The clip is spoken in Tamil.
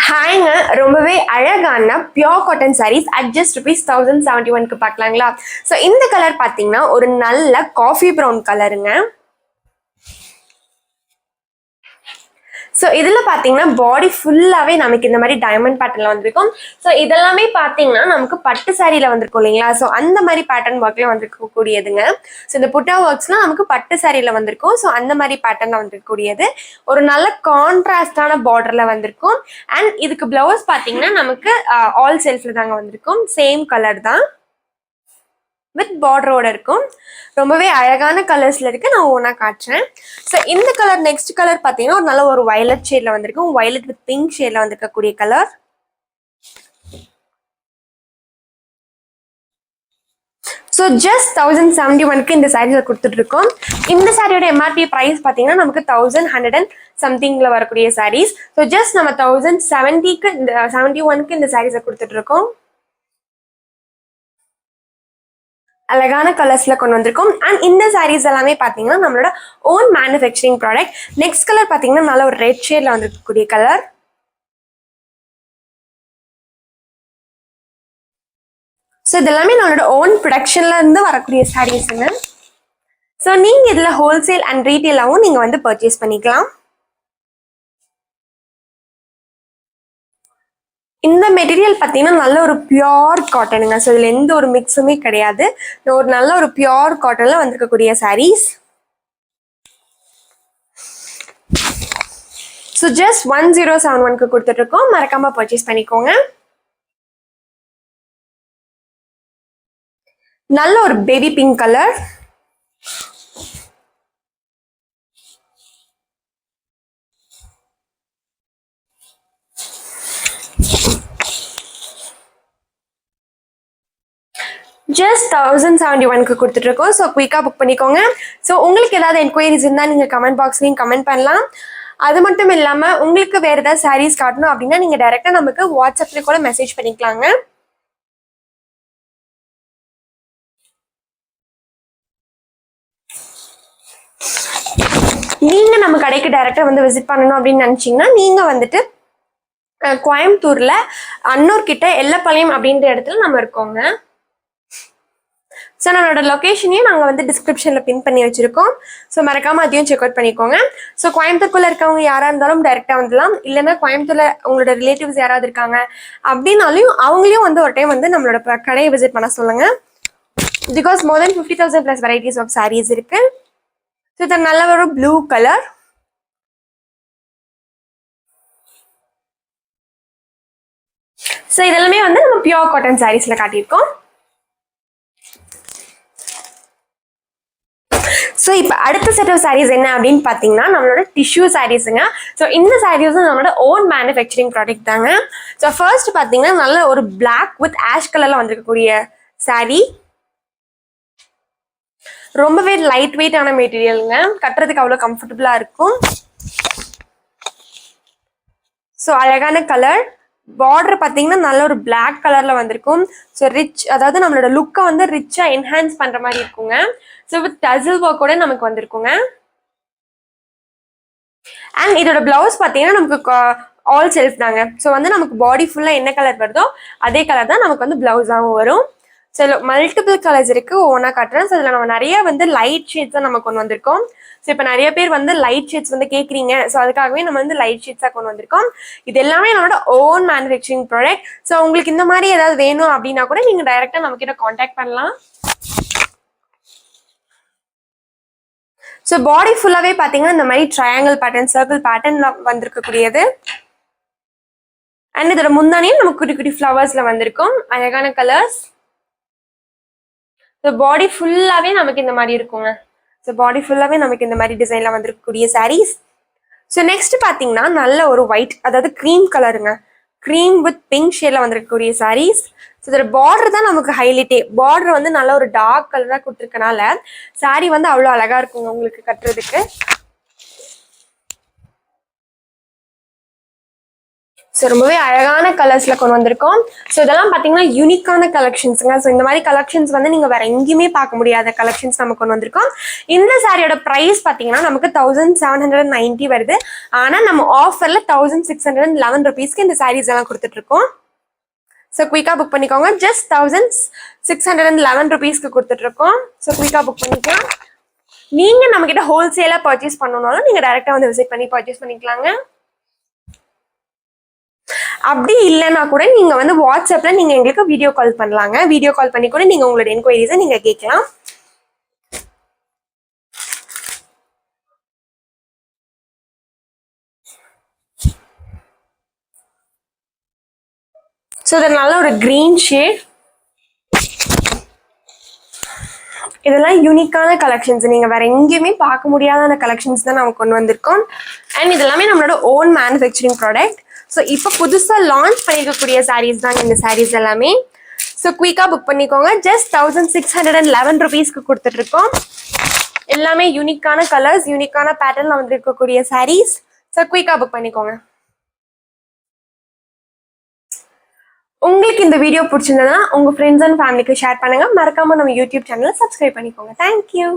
ஹாய்ங்க, ரொம்பவே அழகான pure cotton sarees at just ₹1071க்கு பார்க்கலாங்களா? ஸோ இந்த கலர் பார்த்தீங்கன்னா ஒரு நல்ல காஃபி ப்ரௌன் கலருங்க. ஸோ இதில் பார்த்தீங்கன்னா பாடி ஃபுல்லாகவே நமக்கு இந்த மாதிரி டைமண்ட் பேட்டர்னில் வந்திருக்கும். ஸோ இதெல்லாமே பார்த்தீங்கன்னா நமக்கு பட்டு சாரியில் வந்திருக்கும் இல்லைங்களா? ஸோ அந்த மாதிரி பேட்டர்ன் ஒர்க்கில் வந்திருக்கக்கூடியதுங்க. ஸோ இந்த புட்டா ஒர்க்ஸ்லாம் நமக்கு பட்டு சாரியில் வந்திருக்கும். ஸோ அந்த மாதிரி பேட்டர்னில் வந்திருக்கக்கூடியது ஒரு நல்ல கான்ட்ராஸ்டான பார்டரில் வந்திருக்கும். அண்ட் இதுக்கு பிளவுஸ் பார்த்தீங்கன்னா நமக்கு ஆல் செல்ஃபில் தாங்க வந்திருக்கும். சேம் கலர் தான் வித் பார்டரோட இருக்கும். ரொம்பவே அழகான கலர்ஸ்ல இருக்கு. நான் ஒவ்வொன்றா காட்டுறேன். ஸோ இந்த கலர் நெக்ஸ்ட் கலர் பார்த்தீங்கன்னா ஒரு நல்ல ஒரு வயலட் ஷேட்ல வந்திருக்கும். வயலட் வித் பிங்க் ஷேட்ல வந்திருக்கக்கூடிய கலர். ஸோ ஜஸ்ட் 1071க்கு இந்த சாரீஸை கொடுத்துட்டு இருக்கோம். இந்த சாரியோட எம்ஆர்பி ப்ரைஸ் பார்த்தீங்கன்னா நமக்கு 1100 அண்ட் சம்திங்ல வரக்கூடிய சாரீஸ். ஸோ ஜஸ்ட் நம்ம 1070க்கு இந்த 71க்கு இந்த சாரீஸை கொடுத்துட்டு இருக்கோம். அழகான கலர்ஸ்ல கொண்டு வந்திருக்கும். அண்ட் இந்த சாரீஸ் எல்லாமே பார்த்தீங்கன்னா நம்மளோட own manufacturing product. Next colour பார்த்தீங்கன்னா நல்ல ஒரு ரெட் ஷேட்ல வந்திருக்கக்கூடிய கலர். ஸோ இதெல்லாமே நம்மளோட ஓன் ப்ரொடக்ஷன்ல இருந்து வரக்கூடிய சாரீஸுங்க. ஸோ நீங்க இதுல ஹோல்சேல் அண்ட் ரீட்டெயிலாகவும் நீங்க வந்து பர்ச்சேஸ் பண்ணிக்கலாம். இந்த மெட்டீரியல் பார்த்தீங்கன்னா நல்ல ஒரு பியோர் காட்டனுங்க. ஸோ இதில் எந்த ஒரு மிக்ஸுமே கிடையாது. ஒரு நல்ல ஒரு பியோர் காட்டனில் வந்திருக்கக்கூடிய சாரீஸ். ஸோ ஜஸ்ட் 1071க்கு கொடுத்துட்ருக்கோம். மறக்காமல் பர்ச்சேஸ் பண்ணிக்கோங்க. நல்ல ஒரு பேபி பிங்க் கலர். ஜஸ்ட் 1071க்கு கொடுத்துட்ருக்கோம். ஸோ குயிக்காக புக் பண்ணிக்கோங்க. ஸோ உங்களுக்கு ஏதாவது என்கொயரிஸ் இருந்தால் நீங்கள் கமெண்ட் பாக்ஸ்லையும் கமெண்ட் பண்ணலாம். அது மட்டும் இல்லாமல் உங்களுக்கு வேறு ஏதாவது சாரீஸ் காட்டணும் அப்படின்னா நீங்கள் டைரெக்டாக நமக்கு வாட்ஸ்அப்பில் கூட மெசேஜ் பண்ணிக்கலாங்க. நீங்கள் நம்ம கடைக்கு டைரெக்டாக வந்து விசிட் பண்ணணும் அப்படின்னு நினச்சிங்கன்னா நீங்கள் வந்துட்டு கோயம்புத்தூரில் அன்னூர்கிட்ட எல்லப்பாளையம் அப்படின்ற இடத்துல நம்ம இருக்கோங்க. ஸோ நம்மளோட லொக்கேஷனையும் நாங்கள் வந்து டிஸ்கிரிப்ஷனில் பின் பண்ணி வச்சுருக்கோம். ஸோ மறக்காமல் அதையும் செக் அவுட் பண்ணிக்கோங்க. ஸோ கோயம்புத்தூர்க்குள்ளே இருக்கவங்க யாராக இருந்தாலும் டைரெக்டாக வந்துடலாம். இல்லைன்னா கோயம்புத்தூரில் உங்களோட ரிலேட்டிவ்ஸ் யாராவது இருக்காங்க அப்படின்னாலையும் அவங்களையும் வந்து ஒரு டைம் வந்து நம்மளோட கடையை விசிட் பண்ண சொல்லுங்கள். Because more than 50,000 plus varieties of saris இருக்கு. ஸோ இது நல்ல ஒரு ப்ளூ கலர். ஸோ இதெல்லாமே வந்து நம்ம பியோர் காட்டன் சாரீஸில் காட்டியிருக்கோம். ஸோ இப்போ அடுத்த செட் ஆஃப் சாரீஸ் என்ன அப்படின்னு பார்த்தீங்கன்னா நம்மளோட டிஷ்யூ சாரீஸுங்க. ஸோ இந்த சாரீஸும் நம்மளோட ஓன் மேனுஃபேக்சரிங் ப்ராடக்ட் தாங்க. ஸோ ஃபர்ஸ்ட் பார்த்தீங்கன்னா நல்ல ஒரு பிளாக் வித் ஆஷ் கலரில் வந்திருக்கக்கூடிய சாரீ. ரொம்பவே லைட் வெயிட்டான மெட்டீரியலுங்க. கட்டுறதுக்கு அவ்வளோ கம்ஃபர்டபுளாக இருக்கும். ஸோ அழகான கலர். பார்டர் பார்த்தீங்கன்னா நல்ல ஒரு பிளாக் கலரில் வந்திருக்கும். ஸோ ரிச், அதாவது நம்மளோட லுக்கை வந்து ரிச்சாக என்ஹான்ஸ் பண்ணுற மாதிரி இருக்குங்க. ஸோ வித் டசில் ஒர்க்கோட நமக்கு வந்திருக்குங்க. அண்ட் இதோட பிளவுஸ் பார்த்தீங்கன்னா நமக்கு ஆல் செல்ஃப் தாங்க. ஸோ வந்து நமக்கு பாடி ஃபுல்லாக என்ன கலர் வருதோ அதே கலர் தான் நமக்கு வந்து பிளவுஸாகவும் வரும். ஸோ மல்டிபிள் கலர்ஸ் இருக்கு. ஒவ்வொன்றா காட்டுறேன். ஸோ இதில் நம்ம நிறைய வந்து லைட் ஷேட்ஸ் தான் நம்ம கொண்டு வந்திருக்கோம். ஸோ இப்போ நிறைய பேர் வந்து லைட் ஷேட்ஸ் வந்து கேட்குறீங்க. ஸோ அதுக்காகவே நம்ம வந்து லைட் ஷேட்ஸாக கொண்டு வந்திருக்கோம். இது எல்லாமே நம்மளோட ஓன் மேனுஃபேக்சரிங் ப்ராடக்ட். ஸோ உங்களுக்கு இந்த மாதிரி ஏதாவது வேணும் அப்படின்னா கூட நீங்கள் டைரெக்டாக நம்ம கிட்ட காண்டாக்ட் பண்ணலாம். ஸோ பாடி ஃபுல்லாகவே பார்த்தீங்கன்னா இந்த மாதிரி ட்ரையாங்கிள் பேட்டர்ன், சர்க்கிள் பேட்டர்ன் வந்திருக்கக்கூடியது. அண்ட் இதோட முந்தானியும் நமக்கு குட்டி குட்டி ஃப்ளவர்ஸில் வந்திருக்கும். அழகான கலர்ஸ். ஸோ பாடி ஃபுல்லாகவே நமக்கு இந்த மாதிரி இருக்குங்க. ஸோ பாடி ஃபுல்லாகவே நமக்கு இந்த மாதிரி டிசைனில் வந்திருக்கக்கூடிய சாரீஸ். ஸோ நெக்ஸ்ட் பார்த்தீங்கன்னா நல்ல ஒரு ஒயிட், அதாவது க்ரீம் கலருங்க. க்ரீம் வித் பிங்க் ஷேடில் வந்திருக்கக்கூடிய சாரீஸ். ஸோ இதோட பார்டர் தான் நமக்கு ஹைலைட்டே. பார்டர் வந்து நல்ல ஒரு டார்க் கலராக கொடுத்துருக்கனால சாரீ வந்து அவ்வளோ அழகாக இருக்குங்க உங்களுக்கு கட்டுறதுக்கு. ஸோ ரொம்பவே அழகான கலர்ஸ்ல கொண்டு வந்திருக்கோம். ஸோ இதெல்லாம் பார்த்தீங்கன்னா யூனிக்கான கலெக்ஷன்ஸுங்க. ஸோ இந்த மாதிரி கலெக்ஷன்ஸ் வந்து நீங்க வேற எங்கேயுமே பார்க்க முடியாத கலெக்ஷன்ஸ் நம்ம கொண்டு வந்திருக்கோம். இந்த சாரியோட ப்ரைஸ் பார்த்தீங்கன்னா நமக்கு 1790 வருது. ஆனால் நம்ம ஆஃபர்ல 1611 ருபீஸ்க்கு இந்த சாரீஸ் எல்லாம் கொடுத்துட்டு இருக்கோம். ஸோ குயிக்காக புக் பண்ணிக்கோங்க. ஜஸ்ட் 1611 ருபீஸ்க்கு கொடுத்துட்டு இருக்கோம். ஸோ குயிக்காக புக் பண்ணிக்கலாம். நீங்க நம்ம கிட்ட ஹோல்சேலா பர்ச்சேஸ் பண்ணணும்னாலும் நீங்க டைரக்டா வந்து விசிட் பண்ணி பர்ச்சேஸ் பண்ணிக்கலாங்க. அப்படி இல்லைன்னா கூட நீங்க வந்து வாட்ஸ்அப்ல நீங்க எங்களுக்கு வீடியோ கால் பண்ணலாங்க. வீடியோ கால் பண்ணி கூட நீங்க உங்களோட என்கொயரிஸை நீங்க கேட்கலாம். ஸோ இது நல்ல ஒரு கிரீன் ஷேட். இதெல்லாம் யூனிக்கான கலெக்ஷன்ஸ், நீங்க வேற எங்கேயுமே பார்க்க முடியாத கலெக்ஷன்ஸ் தான் நம்ம கொண்டு வந்திருக்கோம். அண்ட் இதெல்லாமே நம்மளோட ஓன் மேனுஃபேக்சரிங் ப்ராடக்ட். ஸோ இப்போ புதுசாக லான்ச் பண்ணிருக்கக்கூடிய சாரீஸ் தாங்க இந்த சாரீஸ் எல்லாமே. ஸோ குயிக்காக புக் பண்ணிக்கோங்க. ஜஸ்ட் 1611 ருபீஸ்க்கு கொடுத்துட்டு இருக்கோம். எல்லாமே யூனிக்கான கலர்ஸ், யூனிக்கான பேட்டர்ன்ல வந்து இருக்கக்கூடிய சாரீஸ். ஸோ குயிக்காக புக் பண்ணிக்கோங்க. உங்களுக்கு இந்த வீடியோ பிடிச்சிருந்ததுன்னா உங்க ஃப்ரெண்ட்ஸ் அண்ட் ஃபேமிலிக்கு ஷேர் பண்ணுங்க. மறக்காம நம்ம யூடியூப் சேனலை சப்ஸ்கிரைப் பண்ணிக்கோங்க. தேங்க்யூ.